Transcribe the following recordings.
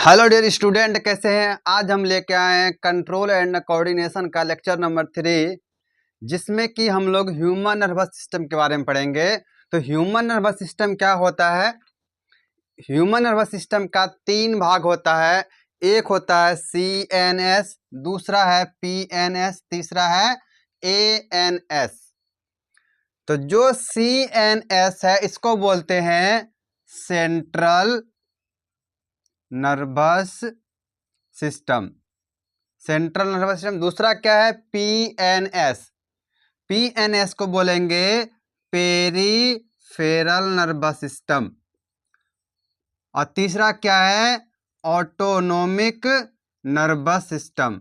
Hello dear student, कैसे हैं। आज हम लेके आए हैं कंट्रोल एंड कोऑर्डिनेशन का लेक्चर नंबर 3, जिसमें कि हम लोग ह्यूमन नर्वस सिस्टम के बारे में पढ़ेंगे। तो ह्यूमन नर्वस सिस्टम क्या होता है। ह्यूमन नर्वस सिस्टम का 3 भाग होता है। एक होता है CNS, दूसरा है PNS, तीसरा है ANS। तो जो CNS है इसको बोलते हैं central nervous system. Central nervous system. दूसरा क्या है PNS। PNS को बोलेंगे पेरीफेरल नर्वस सिस्टम। और तीसरा क्या है ऑटोनोमिक नर्वस सिस्टम।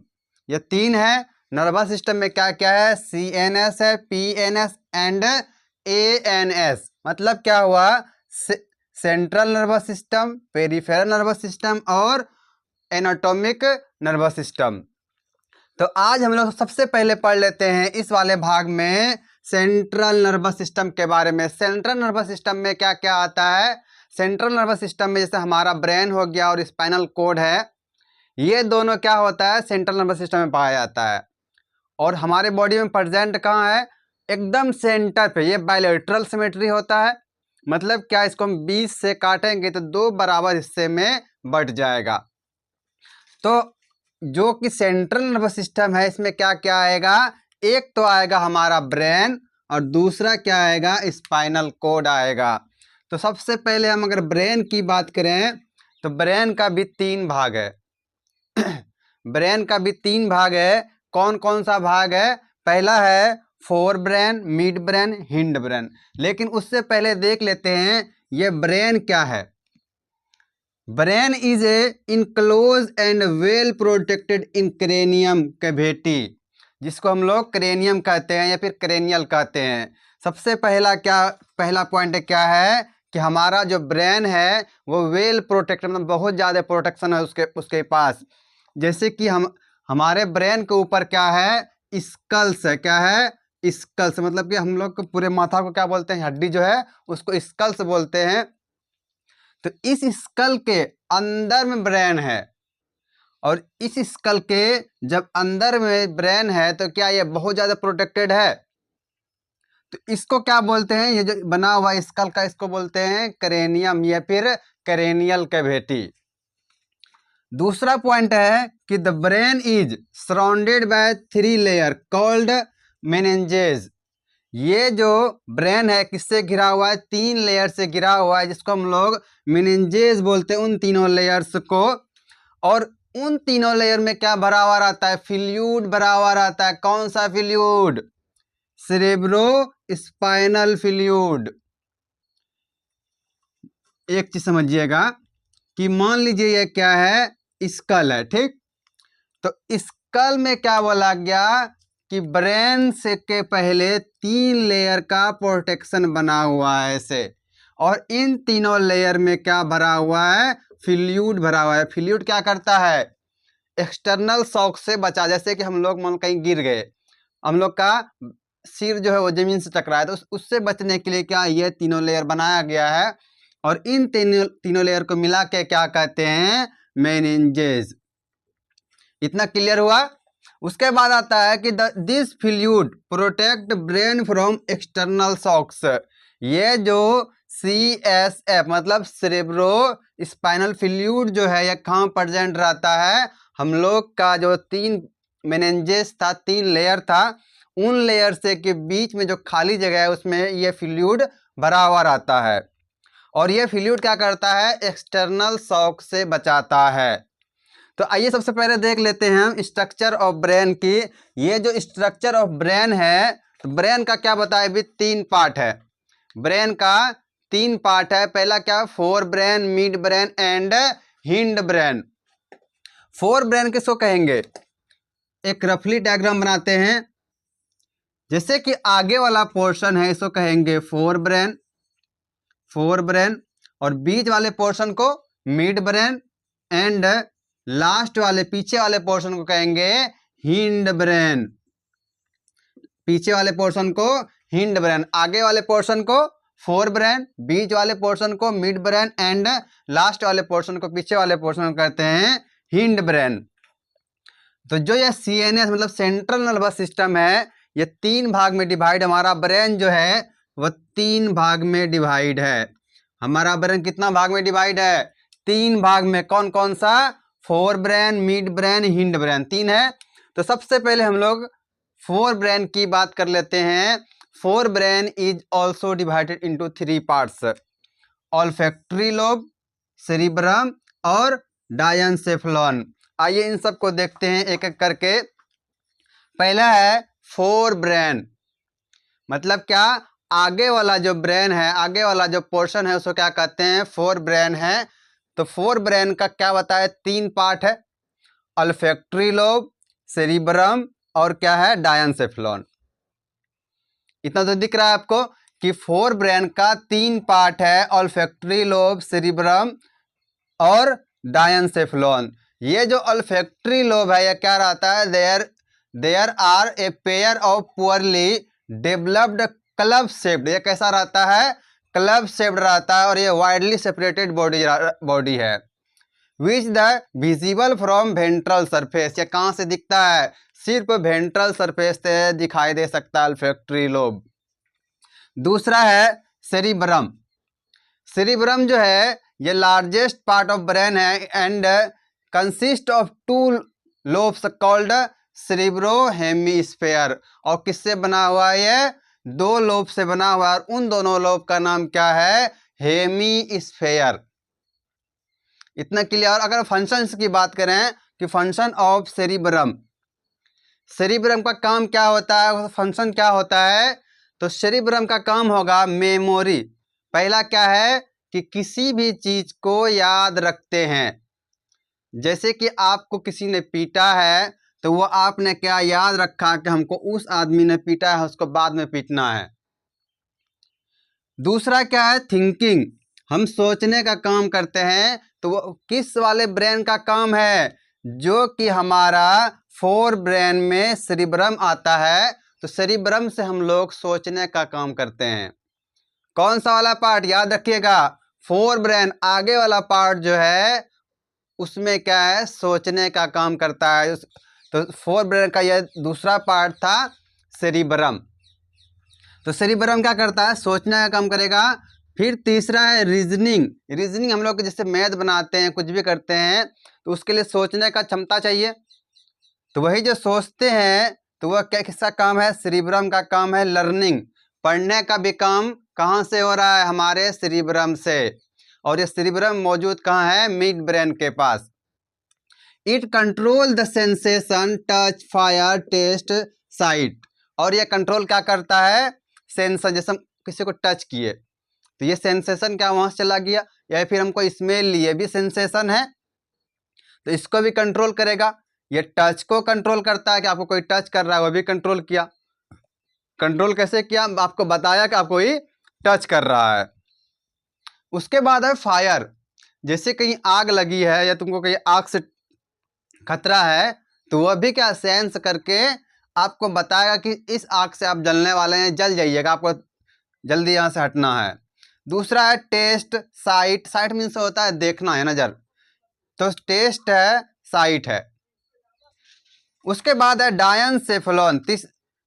ये 3 है। नर्वस सिस्टम में क्या क्या है, CNS है, PNS एंड ANS। मतलब क्या हुआ, central nervous system, peripheral nervous system और एनाटॉमिक नर्वस सिस्टम। तो आज हम लोग सबसे पहले पढ़ लेते हैं इस वाले भाग में सेंट्रल नर्वस सिस्टम के बारे में। सेंट्रल नर्वस सिस्टम में क्या क्या आता है। सेंट्रल नर्वस सिस्टम में जैसे हमारा ब्रेन हो गया और स्पाइनल कोड है, ये दोनों क्या होता है सेंट्रल नर्वस सिस्टम में पाया जाता है। और हमारे बॉडी में प्रेजेंट कहाँ है, एकदम सेंटर पे। ये बायलैटरल सिमेट्री होता है। मतलब क्या, इसको हम 20 से काटेंगे तो 2 बराबर हिस्से में बट जाएगा। तो जो कि सेंट्रल नर्वस सिस्टम है, इसमें क्या क्या आएगा, एक तो आएगा हमारा ब्रेन और दूसरा क्या आएगा स्पाइनल कोड आएगा। तो सबसे पहले हम अगर ब्रेन की बात करें तो ब्रेन का भी 3 भाग है। ब्रेन का भी 3 भाग है। कौन कौन सा भाग है, पहला है fore brain, mid brain, hind brain. लेकिन उससे पहले देख लेते हैं ये ब्रेन क्या है। Brain is a enclose and well protected in cranium cavity, जिसको हम लोग क्रेनियम कहते हैं या फिर क्रेनियल कहते हैं। सबसे पहला पॉइंट क्या है कि हमारा जो ब्रेन है वो वेल प्रोटेक्टेड, मतलब बहुत ज़्यादा प्रोटेक्शन है उसके पास। जैसे कि हमारे ब्रेन के ऊपर क्या है स्कल्स है। क्या है स्कल्स, मतलब कि हम लोग पूरे माथा को क्या बोलते हैं, हड्डी जो है उसको स्कल्स बोलते हैं। तो इस स्कल के अंदर में ब्रेन है, और इस स्कल के जब अंदर में ब्रेन है तो क्या ये बहुत ज्यादा प्रोटेक्टेड है। तो इसको क्या बोलते हैं, ये जो बना हुआ स्कल का, इसको बोलते हैं क्रेनियम या फिर क्रेनियल कैविटी। दूसरा पॉइंट है कि the brain is surrounded by 3 layer called meninges. ये जो ब्रेन है किससे घिरा हुआ है, 3 लेयर से घिरा हुआ है, जिसको हम लोग मेनिंजेस बोलते हैं, उन तीनों लेयर्स को। और उन तीनों लेयर में क्या भरा हुआ रहता है, फ्लूइड भरा हुआ रहता है। कौन सा फ्लूइड, सेरेब्रो स्पाइनल फ्लूइड। एक चीज समझिएगा कि मान लीजिए ये क्या है स्कल है, ठीक। तो स्कल में क्या बोला गया कि ब्रेन से के पहले 3 लेयर का प्रोटेक्शन बना हुआ है ऐसे, और इन तीनों लेयर में क्या भरा हुआ है, फ्लूइड भरा हुआ है। फ्लूइड क्या करता है, एक्सटर्नल शॉक से बचा। जैसे कि हम लोग मान कहीं गिर गए, हम लोग का सिर जो है वो जमीन से टकराया, तो उससे बचने के लिए क्या ये तीनों लेयर बनाया गया है। और इन तीनों लेयर को मिला के क्या कहते हैं, मेनिंजेस। इतना क्लियर हुआ। उसके बाद आता है कि this fluid protect brain from external shocks. ये जो CSF मतलब सेरेब्रो स्पाइनल फ्लूइड जो है ये कहाँ प्रेजेंट रहता है, हम लोग का जो 3 मेनिंजेस था, 3 लेयर था, उन लेयर से के बीच में जो खाली जगह है उसमें ये फ्लूइड भरा हुआ रहता है। और ये फ्लूइड क्या करता है, एक्सटर्नल शॉक से बचाता है। तो आइए सबसे पहले देख लेते हैं हम स्ट्रक्चर ऑफ ब्रेन की। ये जो स्ट्रक्चर ऑफ ब्रेन है, तो ब्रेन का क्या बताया भी 3 पार्ट है। ब्रेन का 3 पार्ट है। पहला क्या, fore brain, mid brain and hind brain. Fore brain किसको कहेंगे, एक रफली डायग्राम बनाते हैं। जैसे कि आगे वाला पोर्शन है इसको कहेंगे फोर ब्रेन, और बीच वाले पोर्शन को मिड ब्रेन, एंड लास्ट वाले पीछे वाले पोर्शन को कहेंगे हिंड ब्रेन। पीछे वाले पोर्शन को हिंड ब्रेन, आगे वाले पोर्शन को फोर ब्रेन, बीच वाले पोर्शन को मिड ब्रेन एंड लास्ट वाले पोर्शन को, पीछे वाले पोर्शन को कहते हैं हिंड ब्रेन। तो जो ये CNS मतलब सेंट्रल नर्वस सिस्टम है, ये 3 भाग में डिवाइड, हमारा ब्रेन जो है वह 3 भाग में डिवाइड है। हमारा ब्रेन कितना भाग में डिवाइड है? 3 भाग में। कौन कौन सा? Fore brain, mid brain, hind brain, 3 है। तो सबसे पहले हम लोग फोर ब्रेन की बात कर लेते हैं। Fore brain is also divided into 3 parts, olfactory lobe, cerebrum और डायनसेफलॉन। आइए इन सबको देखते हैं एक एक करके। पहला है फोर ब्रेन, मतलब क्या? आगे वाला जो ब्रेन है, आगे वाला जो पोर्शन है उसको क्या कहते हैं? फोर ब्रेन है। तो फोर ब्रेन का क्या बताया? 3 पार्ट है, ऑल्फैक्टरी लोब, सेरिब्रम और क्या है? डायनसेफलॉन। इतना तो दिख रहा है आपको कि फोर ब्रेन का 3 पार्ट है, ऑल्फैक्टरी लोब, सेरिब्रम और डायनसेफलॉन। ये जो ऑल्फैक्टरी लोब है, ये क्या रहता है? There are a pair of poorly developed club shaped. ये कैसा रहता है? क्लब शेप्ड रहता है और ये वाइडली सेपरेटेड बॉडी है। Which the visible from ventral surface. ये कहाँ से दिखता है? सिर्फ वेंट्रल सरफेस से दिखाई दे सकता है ऑल्फैक्टरी लोब। दूसरा है सेरिब्रम। सेरिब्रम जो है ये लार्जेस्ट पार्ट ऑफ ब्रेन है and consist of 2 lobes called cerebro hemisphere. और किससे बना हुआ है? ये 2 लोब से बना हुआ है और उन दोनों लोब का नाम क्या है? हेमिस्फेयर। इतना क्लियर। अगर फंक्शंस की बात करें कि फंक्शन ऑफ सेरिब्रम, सेरिब्रम का काम क्या होता है, फंक्शन क्या होता है? तो सेरिब्रम का काम होगा मेमोरी। पहला क्या है कि किसी भी चीज को याद रखते हैं। जैसे कि आपको किसी ने पीटा है तो वो आपने क्या याद रखा कि हमको उस आदमी ने पीटा है, उसको बाद में पीटना है। दूसरा क्या है? थिंकिंग। हम सोचने का काम करते हैं। तो वो किस वाले ब्रेन का काम है? जो कि हमारा फोर ब्रेन में सेरिब्रम आता है। तो सेरिब्रम से हम लोग सोचने का काम करते हैं। कौन सा वाला पार्ट? याद रखिएगा, फोर ब्रेन आगे वाला पार्ट जो है उसमें क्या है? सोचने का काम करता है। तो फोर ब्रेन का यह दूसरा पार्ट था सेरिब्रम। तो सेरिब्रम क्या करता है? सोचने का काम करेगा। फिर तीसरा है रीजनिंग। रीजनिंग हम लोग जैसे मैथ बनाते हैं, कुछ भी करते हैं, तो उसके लिए सोचने का क्षमता चाहिए। तो वही जो सोचते हैं तो वह क्या, किसका काम है? सेरिब्रम का काम है। लर्निंग, पढ़ने का भी काम कहाँ से हो रहा है? हमारे सेरिब्रम से। और ये सेरिब्रम मौजूद कहाँ है? मिड ब्रेन के पास। It control the sensation touch, fire, taste, sight. और ये कंट्रोल क्या करता है? सेंसर। जैसे हम किसी को टच किए तो ये सेंसेशन क्या वहां से चला गया, या फिर हमको स्मेल लिए भी सेंसेशन है, तो इसको भी कंट्रोल करेगा। ये टच को कंट्रोल करता है कि आपको कोई टच कर रहा है, वो भी कंट्रोल किया। कंट्रोल कैसे किया? आपको बताया कि आपको कोई टच कर रहा है। उसके बाद है फायर। जैसे कहीं आग लगी है या तुमको कहीं आग से खतरा है, तो वह भी क्या सेंस करके आपको बताएगा कि इस आग से आप जलने वाले हैं, जल जाइएगा, आपको जल्दी यहाँ से हटना है। दूसरा है टेस्ट, साइट। साइट मीन्स होता है देखना है, नजर। तो टेस्ट है, साइट है। उसके बाद है डायनसेफलॉन।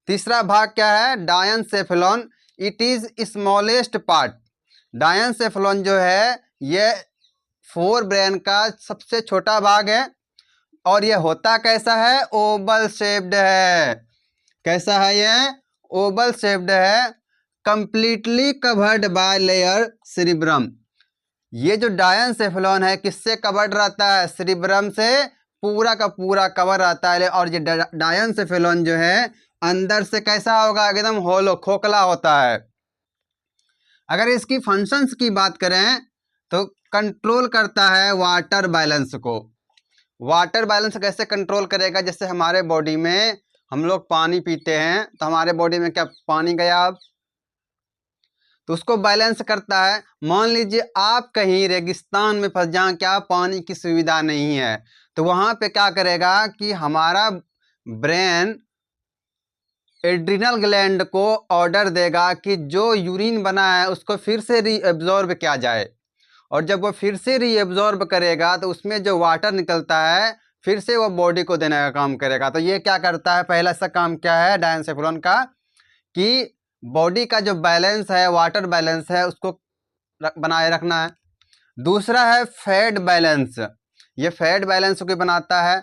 तीसरा भाग क्या है? Diencephalon. It is smallest part. Diencephalon जो है ये फोर ब्रेन का सबसे छोटा भाग है। और ये होता कैसा है? ओवल शेप्ड है। कैसा है ये? ओवल शेप्ड है। Completely covered by layer cerebrum. ये जो डायनसेफलॉन है किससे कवर्ड रहता है? सेरिब्रम से पूरा का पूरा कवर रहता है। और ये डायनसेफलॉन जो है अंदर से कैसा होगा? एकदम होलो, खोखला होता है। अगर इसकी फंक्शंस की बात करें तो कंट्रोल करता है वाटर बैलेंस को। वाटर बैलेंस कैसे कंट्रोल करेगा? जैसे हमारे बॉडी में हम लोग पानी पीते हैं तो हमारे बॉडी में क्या पानी गया अब, तो उसको बैलेंस करता है। मान लीजिए आप कहीं रेगिस्तान में फंस जाएं, क्या पानी की सुविधा नहीं है, तो वहां पे क्या करेगा कि हमारा ब्रेन एड्रिनल ग्लैंड को ऑर्डर देगा कि जो यूरिन बना है उसको फिर से रीएब्जॉर्ब किया जाए, और जब वो फिर से रीएब्जॉर्ब करेगा तो उसमें जो वाटर निकलता है फिर से वो बॉडी को देने का काम करेगा। तो ये क्या करता है, पहला सा काम क्या है डायनसेफेलॉन का, कि बॉडी का जो बैलेंस है, वाटर बैलेंस है, उसको बनाए रखना है। दूसरा है फैट बैलेंस, ये फैट बैलेंस को बनाता है।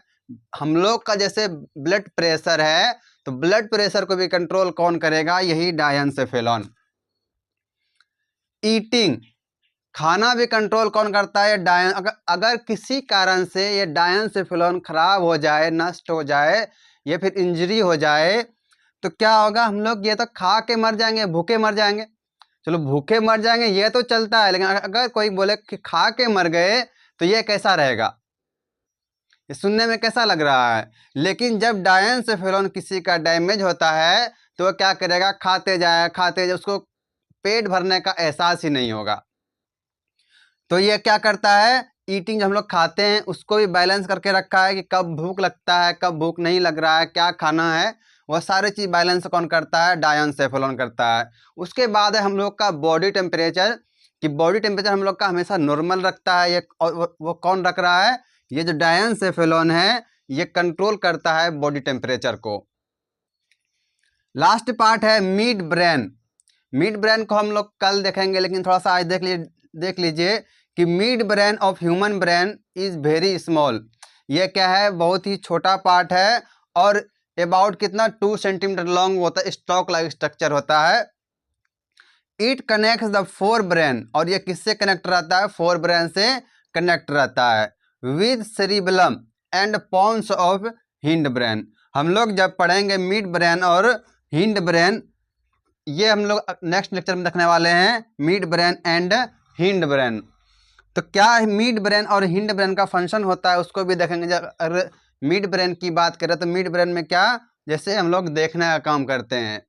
हम लोग का जैसे ब्लड प्रेशर है, तो ब्लड प्रेशर को भी कंट्रोल कौन करेगा, यही डायनसेफेलॉन। ईटिंग, खाना भी कंट्रोल कौन करता है, अगर किसी कारण से ये डायनसेफेलॉन खराब हो जाए, नष्ट हो जाए, या फिर इंजरी हो जाए, तो क्या होगा, हम लोग ये तो खा के मर जाएंगे, भूखे मर जाएंगे। चलो भूखे मर जाएंगे ये तो चलता है, लेकिन अगर कोई बोले कि खा के मर गए तो ये कैसा रहेगा, ये सुनने में कैसा लग रहा है। लेकिन जब डायनसेफेलॉन किसी का डैमेज होता है तो वो क्या करेगा, खाते जाए, उसको पेट भरने का एहसास ही नहीं होगा। तो ये क्या करता है, ईटिंग जो हम लोग खाते हैं उसको भी बैलेंस करके रखा है कि कब भूख लगता है, कब भूख नहीं लग रहा है, क्या खाना है, वह सारी चीज़ बैलेंस कौन करता है, डायनसेफेलॉन करता है। उसके बाद है हम लोग का बॉडी टेम्परेचर, कि बॉडी टेम्परेचर हम लोग का हमेशा नॉर्मल रखता है। ये और वो कौन रख रहा है, ये जो डायनसेफेलॉन है ये कंट्रोल करता है बॉडी टेम्परेचर को। लास्ट पार्ट है मिड ब्रेन। मिड ब्रेन को हम लोग कल देखेंगे, लेकिन थोड़ा सा आज देख लीजिए कि mid brain of human brain is very small. ये क्या है, बहुत ही छोटा पार्ट है, और अबाउट कितना 2 सेंटीमीटर लॉन्ग होता है, स्टॉक लाइक स्ट्रक्चर होता है। इट कनेक्ट्स द 4 ब्रेन, और ये किससे कनेक्ट रहता है, 4 ब्रेन से कनेक्ट रहता है, with cerebellum and pons of hind brain. हम लोग जब पढ़ेंगे मिड ब्रेन और हिंड ब्रेन, ये हम लोग नेक्स्ट लेक्चर में देखने वाले हैं, mid brain and hind brain. तो क्या मिड ब्रेन और हिंड ब्रेन का फंक्शन होता है उसको भी देखेंगे। अगर मिड ब्रेन की बात करें तो मिड ब्रेन में क्या, जैसे हम लोग देखने का काम करते हैं,